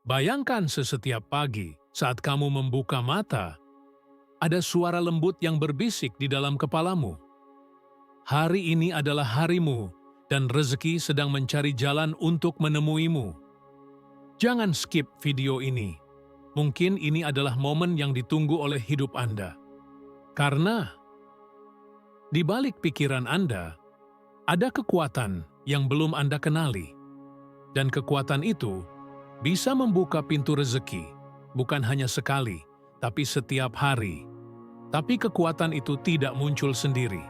Bayangkan setiap pagi saat kamu membuka mata, ada suara lembut yang berbisik di dalam kepalamu. Hari ini adalah harimu dan rezeki sedang mencari jalan untuk menemuimu. Jangan skip video ini. Mungkin ini adalah momen yang ditunggu oleh hidup Anda. Karena di balik pikiran Anda, ada kekuatan yang belum Anda kenali. Dan kekuatan itu bisa membuka pintu rezeki, bukan hanya sekali, tapi setiap hari. Tapi kekuatan itu tidak muncul sendiri.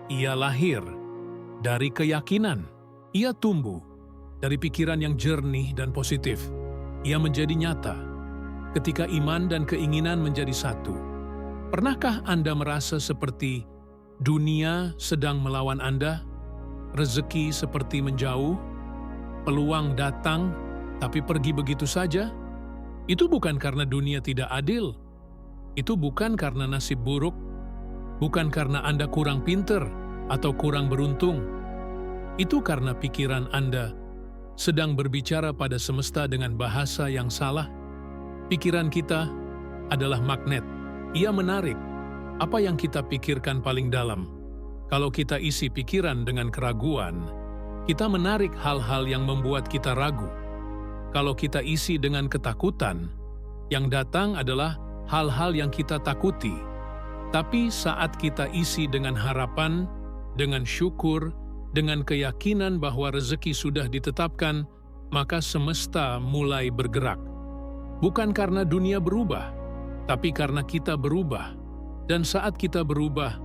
Ia lahir dari keyakinan. Ia tumbuh dari pikiran yang jernih dan positif. Ia menjadi nyata ketika iman dan keinginan menjadi satu. Pernahkah Anda merasa seperti dunia sedang melawan Anda? Rezeki seperti menjauh, peluang datang, tapi pergi begitu saja? Itu bukan karena dunia tidak adil. Itu bukan karena nasib buruk. Bukan karena Anda kurang pinter atau kurang beruntung. Itu karena pikiran Anda sedang berbicara pada semesta dengan bahasa yang salah. Pikiran kita adalah magnet. Ia menarik apa yang kita pikirkan paling dalam. Kalau kita isi pikiran dengan keraguan, kita menarik hal-hal yang membuat kita ragu. Kalau kita isi dengan ketakutan, yang datang adalah hal-hal yang kita takuti. Tapi saat kita isi dengan harapan, dengan syukur, dengan keyakinan bahwa rezeki sudah ditetapkan, maka semesta mulai bergerak. Bukan karena dunia berubah, tapi karena kita berubah. Dan saat kita berubah,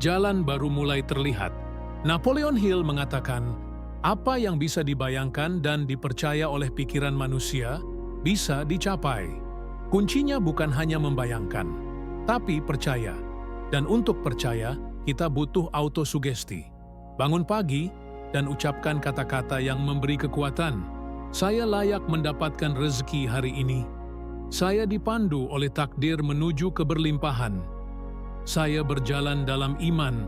jalan baru mulai terlihat. Napoleon Hill mengatakan, apa yang bisa dibayangkan dan dipercaya oleh pikiran manusia bisa dicapai. Kuncinya bukan hanya membayangkan, tapi percaya. Dan untuk percaya, kita butuh autosugesti. Bangun pagi dan ucapkan kata-kata yang memberi kekuatan. Saya layak mendapatkan rezeki hari ini. Saya dipandu oleh takdir menuju keberlimpahan. Saya berjalan dalam iman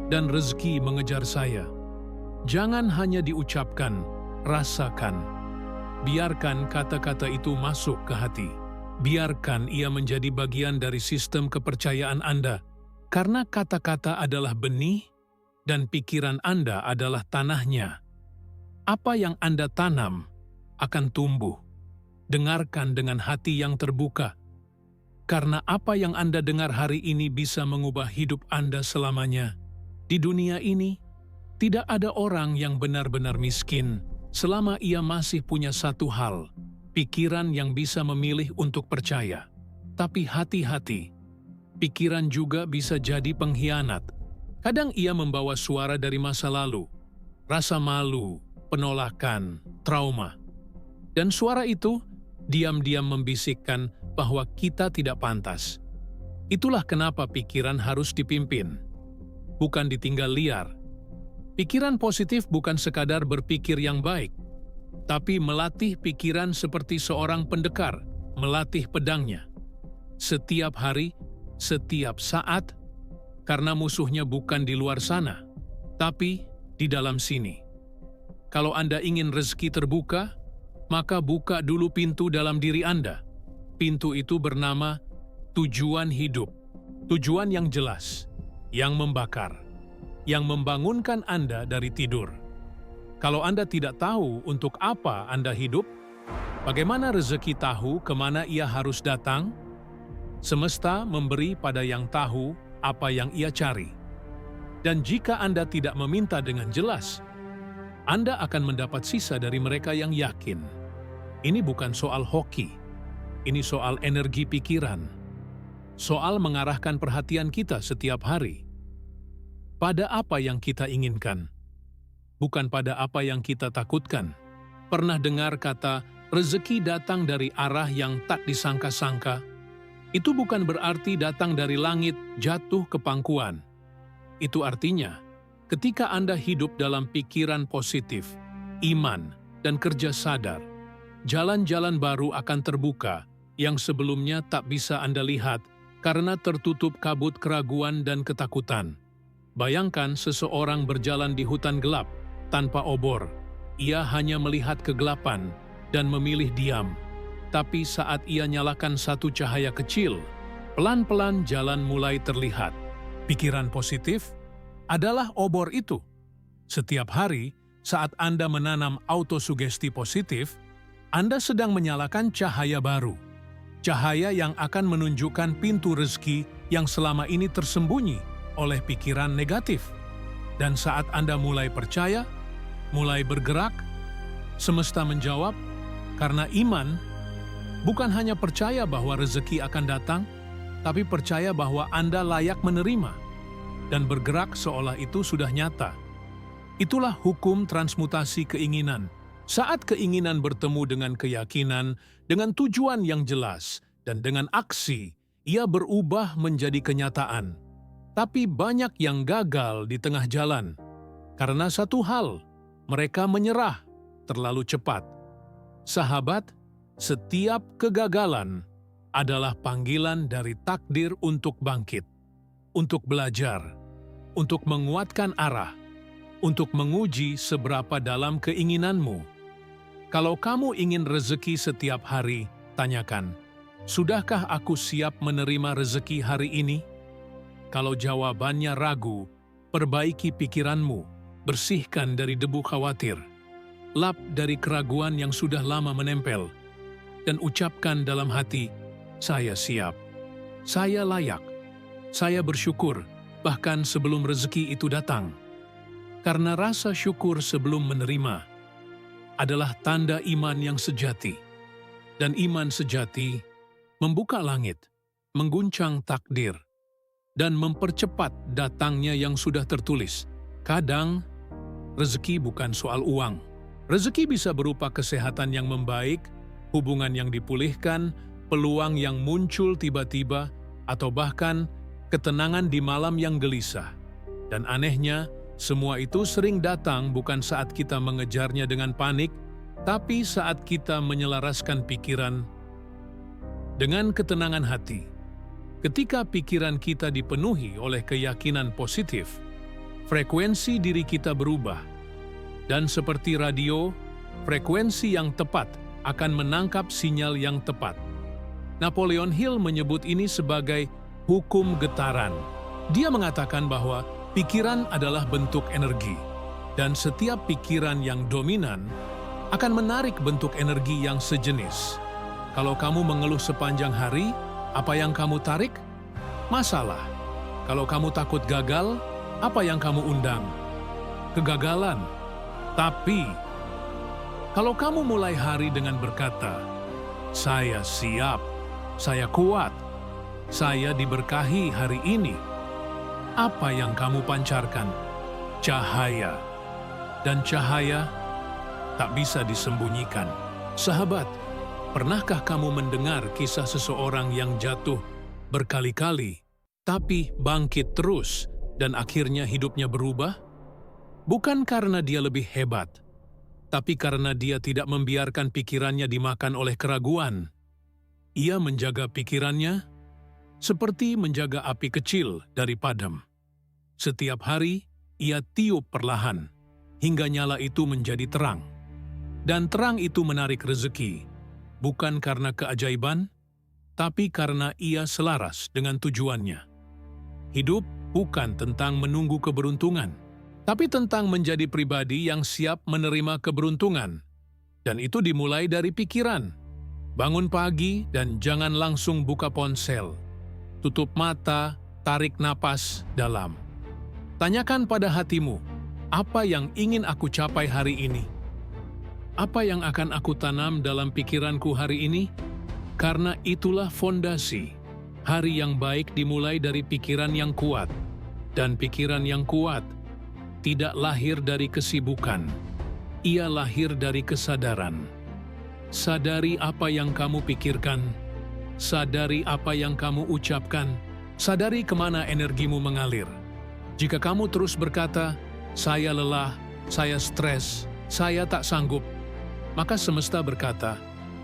dan rezeki mengejar saya. Jangan hanya diucapkan, rasakan. Biarkan kata-kata itu masuk ke hati. Biarkan ia menjadi bagian dari sistem kepercayaan Anda. Karena kata-kata adalah benih dan pikiran Anda adalah tanahnya. Apa yang Anda tanam akan tumbuh. Dengarkan dengan hati yang terbuka. Karena apa yang Anda dengar hari ini bisa mengubah hidup Anda selamanya. Di dunia ini, tidak ada orang yang benar-benar miskin selama ia masih punya satu hal, pikiran yang bisa memilih untuk percaya. Tapi hati-hati, pikiran juga bisa jadi pengkhianat. Kadang ia membawa suara dari masa lalu, rasa malu, penolakan, trauma. Dan suara itu diam-diam membisikkan bahwa kita tidak pantas. Itulah kenapa pikiran harus dipimpin, bukan ditinggal liar. Pikiran positif bukan sekadar berpikir yang baik, tapi melatih pikiran seperti seorang pendekar, melatih pedangnya. Setiap hari, setiap saat, karena musuhnya bukan di luar sana, tapi di dalam sini. Kalau Anda ingin rezeki terbuka, maka buka dulu pintu dalam diri Anda. Pintu itu bernama tujuan hidup. Tujuan yang jelas, yang membakar, yang membangunkan Anda dari tidur. Kalau Anda tidak tahu untuk apa Anda hidup, bagaimana rezeki tahu kemana ia harus datang? Semesta memberi pada yang tahu apa yang ia cari. Dan jika Anda tidak meminta dengan jelas, Anda akan mendapat sisa dari mereka yang yakin. Ini bukan soal hoki, ini soal energi pikiran, soal mengarahkan perhatian kita setiap hari pada apa yang kita inginkan, bukan pada apa yang kita takutkan. Pernah dengar kata, rezeki datang dari arah yang tak disangka-sangka? Itu bukan berarti datang dari langit jatuh ke pangkuan. Itu artinya, ketika Anda hidup dalam pikiran positif, iman, dan kerja sadar, jalan-jalan baru akan terbuka yang sebelumnya tak bisa Anda lihat karena tertutup kabut keraguan dan ketakutan. Bayangkan seseorang berjalan di hutan gelap tanpa obor. Ia hanya melihat kegelapan dan memilih diam. Tapi saat ia nyalakan satu cahaya kecil, pelan-pelan jalan mulai terlihat. Pikiran positif adalah obor itu. Setiap hari, saat Anda menanam autosugesti positif, Anda sedang menyalakan cahaya baru. Cahaya yang akan menunjukkan pintu rezeki yang selama ini tersembunyi oleh pikiran negatif. Dan saat Anda mulai percaya, mulai bergerak, semesta menjawab, karena iman, bukan hanya percaya bahwa rezeki akan datang, tapi percaya bahwa Anda layak menerima dan bergerak seolah itu sudah nyata. Itulah hukum transmutasi keinginan. Saat keinginan bertemu dengan keyakinan, dengan tujuan yang jelas, dan dengan aksi, ia berubah menjadi kenyataan. Tapi banyak yang gagal di tengah jalan. Karena satu hal, mereka menyerah terlalu cepat. Sahabat, setiap kegagalan adalah panggilan dari takdir untuk bangkit, untuk belajar, untuk menguatkan arah, untuk menguji seberapa dalam keinginanmu. Kalau kamu ingin rezeki setiap hari, tanyakan, sudahkah aku siap menerima rezeki hari ini? Kalau jawabannya ragu, perbaiki pikiranmu, bersihkan dari debu khawatir, lap dari keraguan yang sudah lama menempel, dan ucapkan dalam hati, saya siap, saya layak, saya bersyukur, bahkan sebelum rezeki itu datang. Karena rasa syukur sebelum menerima adalah tanda iman yang sejati. Dan iman sejati membuka langit, mengguncang takdir, dan mempercepat datangnya yang sudah tertulis. Kadang, rezeki bukan soal uang. Rezeki bisa berupa kesehatan yang membaik, hubungan yang dipulihkan, peluang yang muncul tiba-tiba, atau bahkan ketenangan di malam yang gelisah. Dan anehnya, semua itu sering datang bukan saat kita mengejarnya dengan panik, tapi saat kita menyelaraskan pikiran dengan ketenangan hati. Ketika pikiran kita dipenuhi oleh keyakinan positif, frekuensi diri kita berubah. Dan seperti radio, frekuensi yang tepat akan menangkap sinyal yang tepat. Napoleon Hill menyebut ini sebagai hukum getaran. Dia mengatakan bahwa pikiran adalah bentuk energi, dan setiap pikiran yang dominan akan menarik bentuk energi yang sejenis. Kalau kamu mengeluh sepanjang hari, apa yang kamu tarik? Masalah. Kalau kamu takut gagal, apa yang kamu undang? Kegagalan. Tapi, kalau kamu mulai hari dengan berkata, saya siap, saya kuat, saya diberkahi hari ini. Apa yang kamu pancarkan? Cahaya. Dan cahaya tak bisa disembunyikan. Sahabat, pernahkah kamu mendengar kisah seseorang yang jatuh berkali-kali, tapi bangkit terus dan akhirnya hidupnya berubah? Bukan karena dia lebih hebat, tapi karena dia tidak membiarkan pikirannya dimakan oleh keraguan. Ia menjaga pikirannya seperti menjaga api kecil dari padam. Setiap hari, ia tiup perlahan, hingga nyala itu menjadi terang. Dan terang itu menarik rezeki, bukan karena keajaiban, tapi karena ia selaras dengan tujuannya. Hidup bukan tentang menunggu keberuntungan, tapi tentang menjadi pribadi yang siap menerima keberuntungan. Dan itu dimulai dari pikiran. Bangun pagi dan jangan langsung buka ponsel. Tutup mata, tarik napas dalam. Tanyakan pada hatimu, apa yang ingin aku capai hari ini? Apa yang akan aku tanam dalam pikiranku hari ini? Karena itulah fondasi. Hari yang baik dimulai dari pikiran yang kuat. Dan pikiran yang kuat tidak lahir dari kesibukan. Ia lahir dari kesadaran. Sadari apa yang kamu pikirkan. Sadari apa yang kamu ucapkan. Sadari kemana energimu mengalir. Jika kamu terus berkata, saya lelah, saya stres, saya tak sanggup, maka semesta berkata,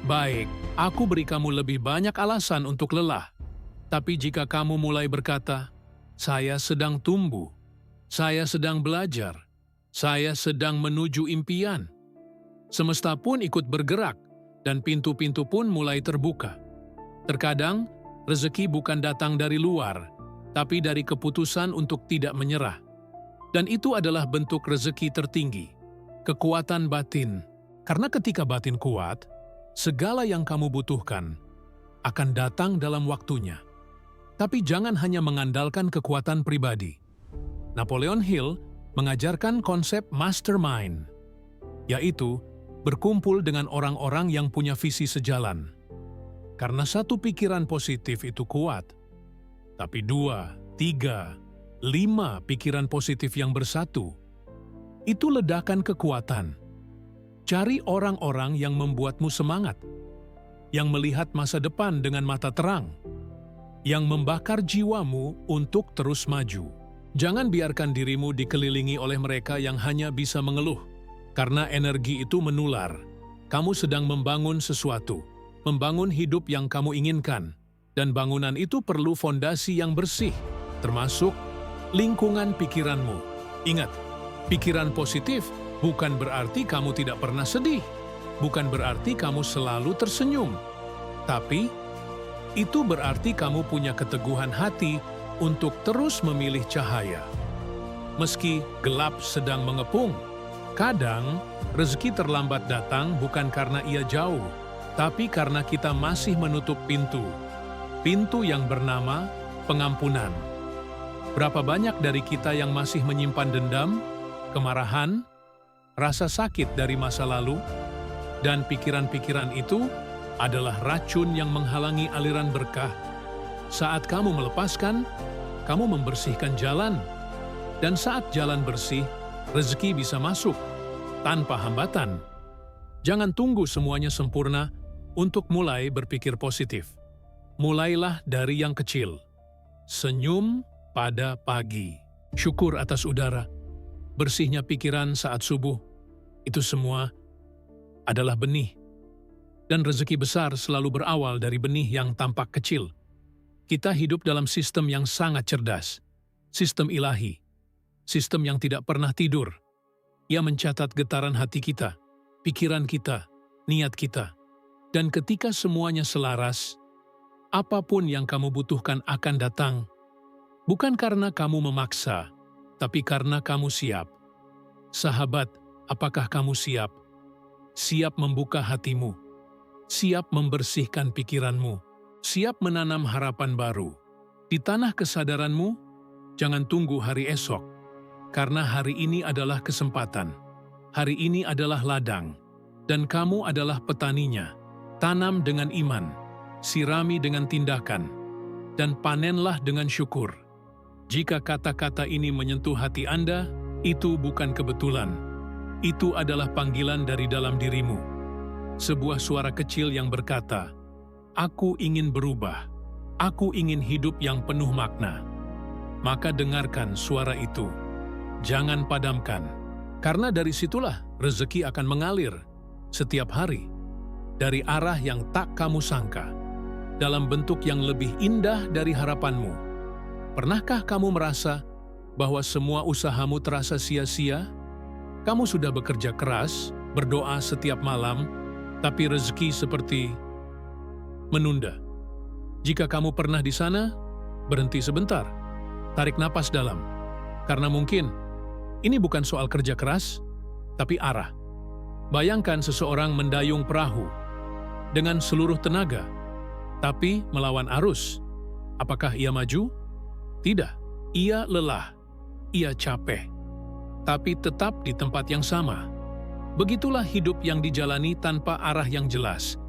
baik, aku beri kamu lebih banyak alasan untuk lelah. Tapi jika kamu mulai berkata, saya sedang tumbuh, saya sedang belajar, saya sedang menuju impian, semesta pun ikut bergerak dan pintu-pintu pun mulai terbuka. Terkadang, rezeki bukan datang dari luar, tapi dari keputusan untuk tidak menyerah. Dan itu adalah bentuk rezeki tertinggi, kekuatan batin. Karena ketika batin kuat, segala yang kamu butuhkan akan datang dalam waktunya. Tapi jangan hanya mengandalkan kekuatan pribadi. Napoleon Hill mengajarkan konsep mastermind, yaitu berkumpul dengan orang-orang yang punya visi sejalan. Karena satu pikiran positif itu kuat, tapi 2, 3, 5 pikiran positif yang bersatu, itu ledakan kekuatan. Cari orang-orang yang membuatmu semangat, yang melihat masa depan dengan mata terang, yang membakar jiwamu untuk terus maju. Jangan biarkan dirimu dikelilingi oleh mereka yang hanya bisa mengeluh, karena energi itu menular. Kamu sedang membangun sesuatu, membangun hidup yang kamu inginkan, dan bangunan itu perlu fondasi yang bersih, termasuk lingkungan pikiranmu. Ingat, pikiran positif bukan berarti kamu tidak pernah sedih, bukan berarti kamu selalu tersenyum, tapi itu berarti kamu punya keteguhan hati untuk terus memilih cahaya. Meski gelap sedang mengepung, kadang rezeki terlambat datang bukan karena ia jauh, tapi karena kita masih menutup pintu. Pintu yang bernama pengampunan. Berapa banyak dari kita yang masih menyimpan dendam, kemarahan, rasa sakit dari masa lalu, dan pikiran-pikiran itu adalah racun yang menghalangi aliran berkah. Saat kamu melepaskan, kamu membersihkan jalan. Dan saat jalan bersih, rezeki bisa masuk tanpa hambatan. Jangan tunggu semuanya sempurna untuk mulai berpikir positif. Mulailah dari yang kecil. Senyum pada pagi. Syukur atas udara. Bersihnya pikiran saat subuh. Itu semua adalah benih. Dan rezeki besar selalu berawal dari benih yang tampak kecil. Kita hidup dalam sistem yang sangat cerdas. Sistem ilahi. Sistem yang tidak pernah tidur. Ia mencatat getaran hati kita, pikiran kita, niat kita. Dan ketika semuanya selaras, apapun yang kamu butuhkan akan datang. Bukan karena kamu memaksa, tapi karena kamu siap. Sahabat, apakah kamu siap? Siap membuka hatimu. Siap membersihkan pikiranmu. Siap menanam harapan baru. Di tanah kesadaranmu, jangan tunggu hari esok. Karena hari ini adalah kesempatan. Hari ini adalah ladang. Dan kamu adalah petaninya. Tanam dengan iman. Sirami dengan tindakan. Dan panenlah dengan syukur. Jika kata-kata ini menyentuh hati Anda, itu bukan kebetulan. Itu adalah panggilan dari dalam dirimu. Sebuah suara kecil yang berkata, "Aku ingin berubah. Aku ingin hidup yang penuh makna." Maka dengarkan suara itu. Jangan padamkan. Karena dari situlah rezeki akan mengalir setiap hari. Dari arah yang tak kamu sangka. Dalam bentuk yang lebih indah dari harapanmu. Pernahkah kamu merasa bahwa semua usahamu terasa sia-sia? Kamu sudah bekerja keras, berdoa setiap malam, tapi rezeki seperti menunda. Jika kamu pernah di sana, berhenti sebentar. Tarik napas dalam. Karena mungkin ini bukan soal kerja keras, tapi arah. Bayangkan seseorang mendayung perahu dengan seluruh tenaga, tapi melawan arus. Apakah ia maju? Tidak. Ia lelah. Ia capek. Tapi tetap di tempat yang sama. Begitulah hidup yang dijalani tanpa arah yang jelas.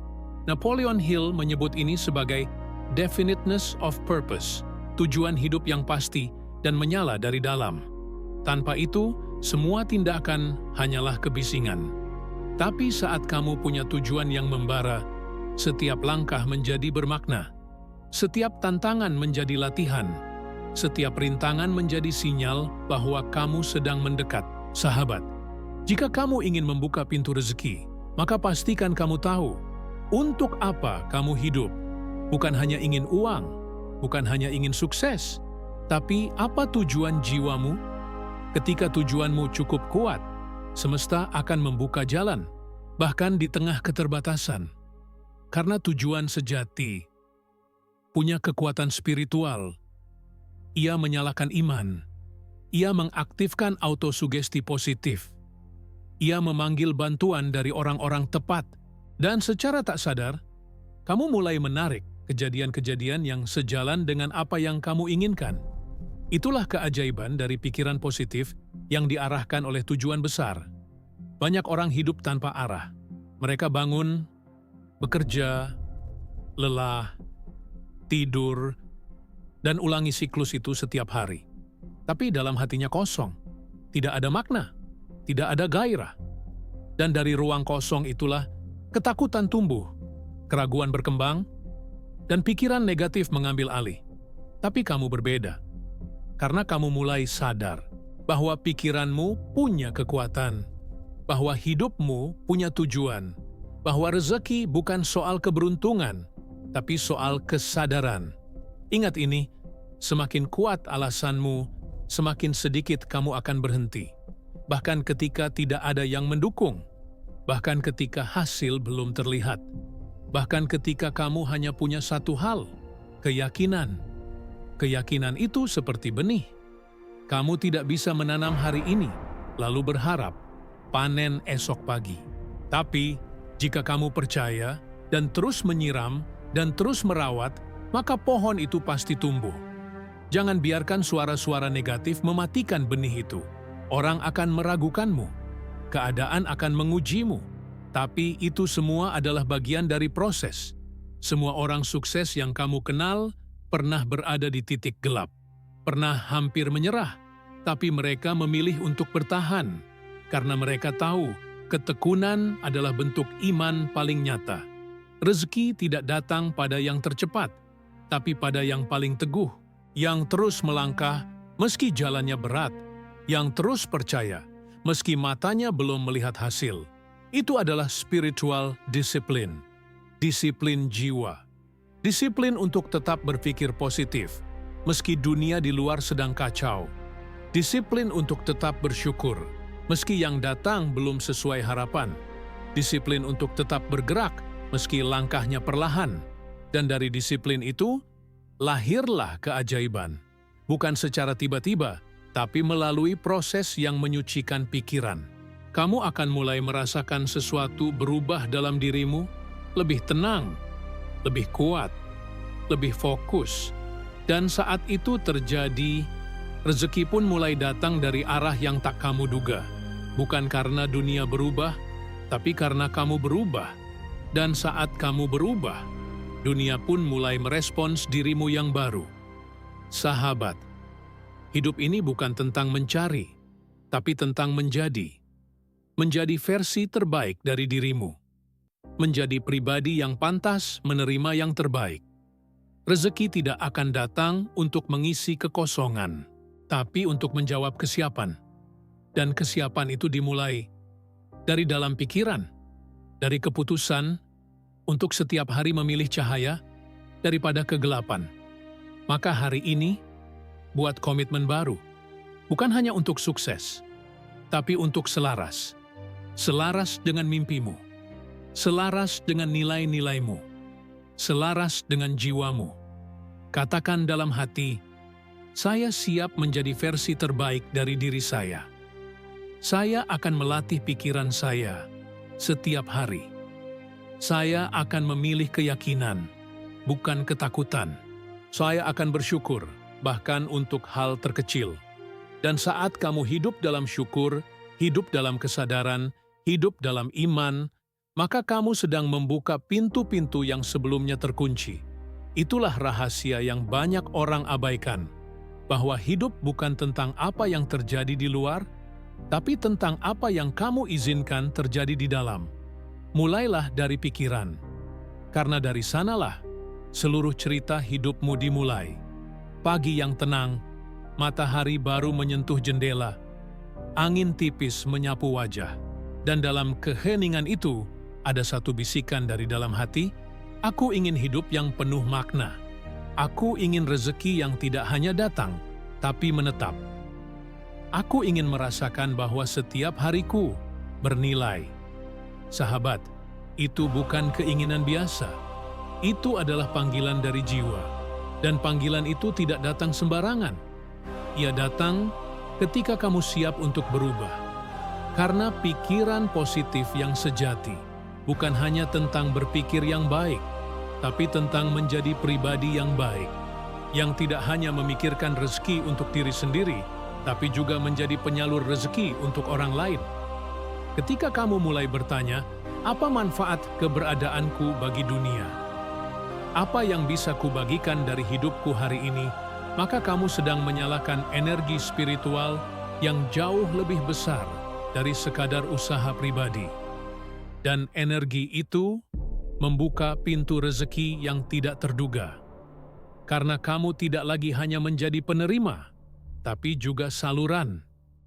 Napoleon Hill menyebut ini sebagai definiteness of purpose, tujuan hidup yang pasti dan menyala dari dalam. Tanpa itu, semua tindakan hanyalah kebisingan. Tapi saat kamu punya tujuan yang membara, setiap langkah menjadi bermakna. Setiap tantangan menjadi latihan. Setiap rintangan menjadi sinyal bahwa kamu sedang mendekat. Sahabat, jika kamu ingin membuka pintu rezeki, maka pastikan kamu tahu untuk apa kamu hidup. Bukan hanya ingin uang, bukan hanya ingin sukses, tapi apa tujuan jiwamu? Ketika tujuanmu cukup kuat, semesta akan membuka jalan, bahkan di tengah keterbatasan. Karena tujuan sejati punya kekuatan spiritual. Ia menyalakan iman. Ia mengaktifkan autosugesti positif. Ia memanggil bantuan dari orang-orang tepat. Dan secara tak sadar, kamu mulai menarik kejadian-kejadian yang sejalan dengan apa yang kamu inginkan. Itulah keajaiban dari pikiran positif yang diarahkan oleh tujuan besar. Banyak orang hidup tanpa arah. Mereka bangun, bekerja, lelah, tidur, dan ulangi siklus itu setiap hari. Tapi dalam hatinya kosong, tidak ada makna, tidak ada gairah. Dan dari ruang kosong itulah ketakutan tumbuh, keraguan berkembang, dan pikiran negatif mengambil alih. Tapi kamu berbeda, karena kamu mulai sadar bahwa pikiranmu punya kekuatan, bahwa hidupmu punya tujuan, bahwa rezeki bukan soal keberuntungan, tapi soal kesadaran. Ingat ini, semakin kuat alasanmu, semakin sedikit kamu akan berhenti. Bahkan ketika tidak ada yang mendukung, bahkan ketika hasil belum terlihat, bahkan ketika kamu hanya punya satu hal, keyakinan. Keyakinan itu seperti benih. Kamu tidak bisa menanam hari ini, lalu berharap panen esok pagi. Tapi, jika kamu percaya dan terus menyiram dan terus merawat, maka pohon itu pasti tumbuh. Jangan biarkan suara-suara negatif mematikan benih itu. Orang akan meragukanmu. Keadaan akan mengujimu. Tapi itu semua adalah bagian dari proses. Semua orang sukses yang kamu kenal pernah berada di titik gelap. Pernah hampir menyerah. Tapi mereka memilih untuk bertahan. Karena mereka tahu ketekunan adalah bentuk iman paling nyata. Rezeki tidak datang pada yang tercepat, tapi pada yang paling teguh, yang terus melangkah meski jalannya berat, yang terus percaya meski matanya belum melihat hasil. Itu adalah spiritual disiplin, disiplin jiwa, disiplin untuk tetap berpikir positif meski dunia di luar sedang kacau, disiplin untuk tetap bersyukur meski yang datang belum sesuai harapan, disiplin untuk tetap bergerak meski langkahnya perlahan. Dan dari disiplin itu, lahirlah keajaiban. Bukan secara tiba-tiba, tapi melalui proses yang menyucikan pikiran. Kamu akan mulai merasakan sesuatu berubah dalam dirimu, lebih tenang, lebih kuat, lebih fokus. Dan saat itu terjadi, rezeki pun mulai datang dari arah yang tak kamu duga. Bukan karena dunia berubah, tapi karena kamu berubah. Dan saat kamu berubah, dunia pun mulai merespons dirimu yang baru. Sahabat, hidup ini bukan tentang mencari, tapi tentang menjadi. Menjadi versi terbaik dari dirimu. Menjadi pribadi yang pantas menerima yang terbaik. Rezeki tidak akan datang untuk mengisi kekosongan, tapi untuk menjawab kesiapan. Dan kesiapan itu dimulai dari dalam pikiran, dari keputusan untuk setiap hari memilih cahaya daripada kegelapan. Maka hari ini, buat komitmen baru, bukan hanya untuk sukses, tapi untuk selaras. Selaras dengan mimpimu, selaras dengan nilai-nilaimu, selaras dengan jiwamu. Katakan dalam hati, saya siap menjadi versi terbaik dari diri saya. Saya akan melatih pikiran saya setiap hari. Saya akan memilih keyakinan, bukan ketakutan. Saya akan bersyukur, bahkan untuk hal terkecil. Dan saat kamu hidup dalam syukur, hidup dalam kesadaran, hidup dalam iman, maka kamu sedang membuka pintu-pintu yang sebelumnya terkunci. Itulah rahasia yang banyak orang abaikan, bahwa hidup bukan tentang apa yang terjadi di luar, tapi tentang apa yang kamu izinkan terjadi di dalam. Mulailah dari pikiran, karena dari sanalah seluruh cerita hidupmu dimulai. Pagi yang tenang, matahari baru menyentuh jendela, angin tipis menyapu wajah, dan dalam keheningan itu ada satu bisikan dari dalam hati, aku ingin hidup yang penuh makna. Aku ingin rezeki yang tidak hanya datang, tapi menetap. Aku ingin merasakan bahwa setiap hariku bernilai. Sahabat, Itu bukan keinginan biasa. Itu adalah panggilan dari jiwa. Dan panggilan itu tidak datang sembarangan. Ia datang ketika kamu siap untuk berubah. Karena pikiran positif yang sejati bukan hanya tentang berpikir yang baik, tapi tentang menjadi pribadi yang baik, yang tidak hanya memikirkan rezeki untuk diri sendiri, tapi juga menjadi penyalur rezeki untuk orang lain. Ketika kamu mulai bertanya, apa manfaat keberadaanku bagi dunia? Apa yang bisa kubagikan dari hidupku hari ini? Maka kamu sedang menyalakan energi spiritual yang jauh lebih besar dari sekadar usaha pribadi. Dan energi itu membuka pintu rezeki yang tidak terduga. Karena kamu tidak lagi hanya menjadi penerima, tapi juga saluran.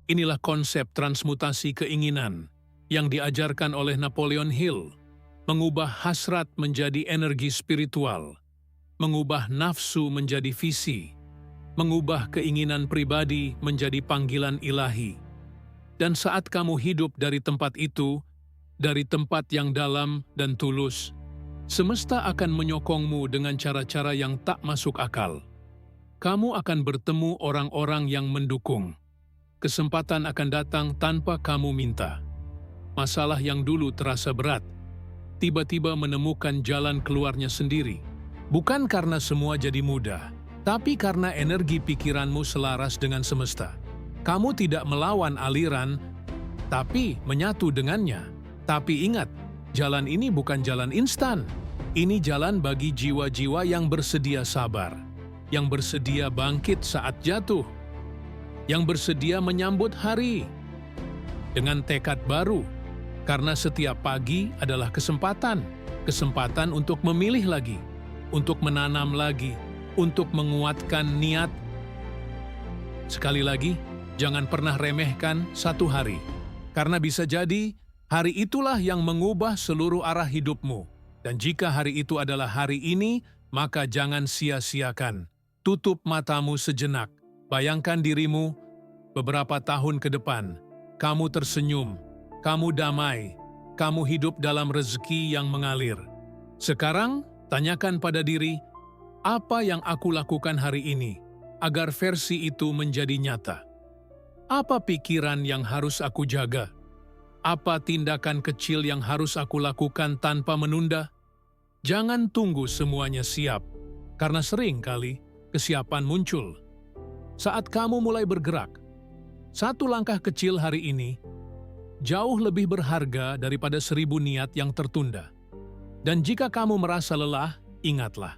Inilah konsep transmutasi keinginan yang diajarkan oleh Napoleon Hill, mengubah hasrat menjadi energi spiritual, mengubah nafsu menjadi visi, mengubah keinginan pribadi menjadi panggilan ilahi. Dan saat kamu hidup dari tempat itu, dari tempat yang dalam dan tulus, semesta akan menyokongmu dengan cara-cara yang tak masuk akal. Kamu akan bertemu orang-orang yang mendukung. Kesempatan akan datang tanpa kamu minta. Masalah yang dulu terasa berat, tiba-tiba menemukan jalan keluarnya sendiri. Bukan karena semua jadi mudah, tapi karena energi pikiranmu selaras dengan semesta. Kamu tidak melawan aliran, tapi menyatu dengannya. Tapi ingat, jalan ini bukan jalan instan. Ini jalan bagi jiwa-jiwa yang bersedia sabar, yang bersedia bangkit saat jatuh, yang bersedia menyambut hari dengan tekad baru. Karena setiap pagi adalah kesempatan untuk memilih lagi, untuk menanam lagi, untuk menguatkan niat. Sekali lagi, jangan pernah remehkan satu hari, karena bisa jadi hari itulah yang mengubah seluruh arah hidupmu. Dan jika hari itu adalah hari ini, maka jangan sia-siakan. Tutup matamu sejenak, bayangkan dirimu beberapa tahun ke depan. Kamu tersenyum, kamu damai, kamu hidup dalam rezeki yang mengalir. Sekarang, tanyakan pada diri, apa yang aku lakukan hari ini agar versi itu menjadi nyata? Apa pikiran yang harus aku jaga? Apa tindakan kecil yang harus aku lakukan tanpa menunda? Jangan tunggu semuanya siap, karena sering kali kesiapan muncul saat kamu mulai bergerak. Satu langkah kecil hari ini jauh lebih berharga daripada 1000 niat yang tertunda. Dan jika kamu merasa lelah, ingatlah,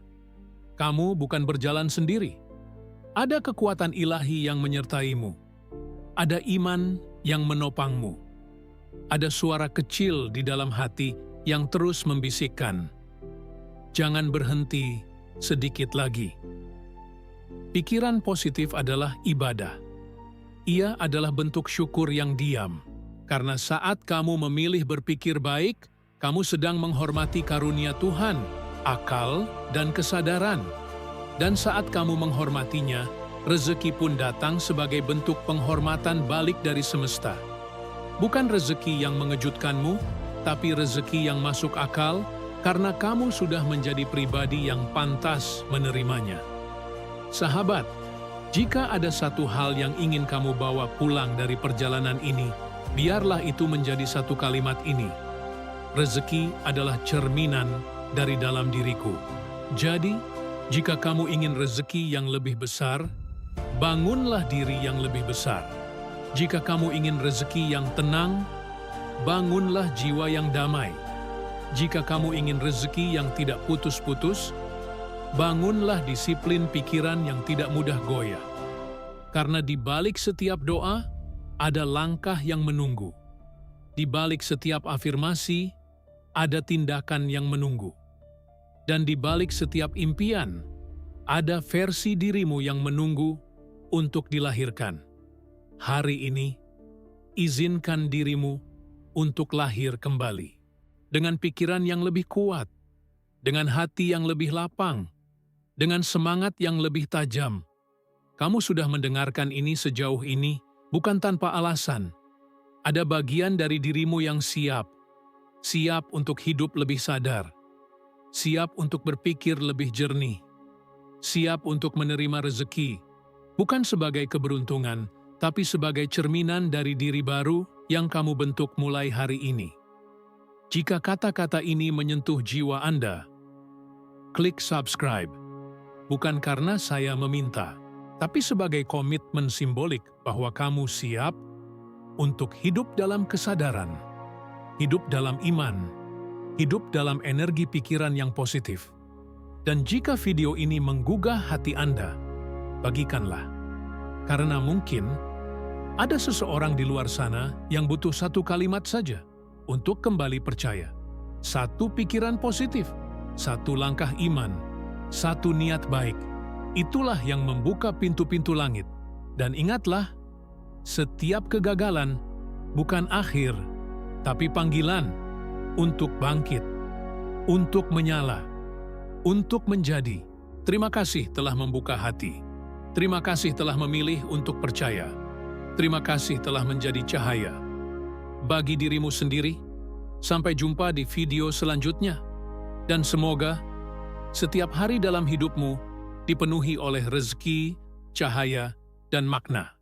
kamu bukan berjalan sendiri. Ada kekuatan ilahi yang menyertaimu. Ada iman yang menopangmu. Ada suara kecil di dalam hati yang terus membisikkan, jangan berhenti sedikit lagi. Pikiran positif adalah ibadah. Ia adalah bentuk syukur yang diam. Karena saat kamu memilih berpikir baik, kamu sedang menghormati karunia Tuhan, akal, dan kesadaran. Dan saat kamu menghormatinya, rezeki pun datang sebagai bentuk penghormatan balik dari semesta. Bukan rezeki yang mengejutkanmu, tapi rezeki yang masuk akal, karena kamu sudah menjadi pribadi yang pantas menerimanya. Sahabat, jika ada satu hal yang ingin kamu bawa pulang dari perjalanan ini, biarlah itu menjadi satu kalimat ini. Rezeki adalah cerminan dari dalam diriku. Jadi, jika kamu ingin rezeki yang lebih besar, bangunlah diri yang lebih besar. Jika kamu ingin rezeki yang tenang, bangunlah jiwa yang damai. Jika kamu ingin rezeki yang tidak putus-putus, bangunlah disiplin pikiran yang tidak mudah goyah. Karena di balik setiap doa, ada langkah yang menunggu. Di balik setiap afirmasi, ada tindakan yang menunggu. Dan di balik setiap impian, ada versi dirimu yang menunggu untuk dilahirkan. Hari ini, izinkan dirimu untuk lahir kembali. Dengan pikiran yang lebih kuat, dengan hati yang lebih lapang, dengan semangat yang lebih tajam. Kamu sudah mendengarkan ini sejauh ini, bukan tanpa alasan. Ada bagian dari dirimu yang siap. siap untuk hidup lebih sadar, siap untuk berpikir lebih jernih, siap untuk menerima rezeki, bukan sebagai keberuntungan, tapi sebagai cerminan dari diri baru yang kamu bentuk mulai hari ini. Jika kata-kata ini menyentuh jiwa Anda, klik subscribe, bukan karena saya meminta, tapi sebagai komitmen simbolik bahwa kamu siap untuk hidup dalam kesadaran, hidup dalam iman, hidup dalam energi pikiran yang positif. Dan jika video ini menggugah hati Anda, bagikanlah. Karena mungkin ada seseorang di luar sana yang butuh satu kalimat saja untuk kembali percaya. Satu pikiran positif, satu langkah iman, satu niat baik. Itulah yang membuka pintu-pintu langit. Dan ingatlah, setiap kegagalan bukan akhir, tapi panggilan untuk bangkit, untuk menyala, untuk menjadi. Terima kasih telah membuka hati. Terima kasih telah memilih untuk percaya. Terima kasih telah menjadi cahaya bagi dirimu sendiri. Sampai jumpa di video selanjutnya. Dan semoga setiap hari dalam hidupmu dipenuhi oleh rezeki, cahaya, dan makna.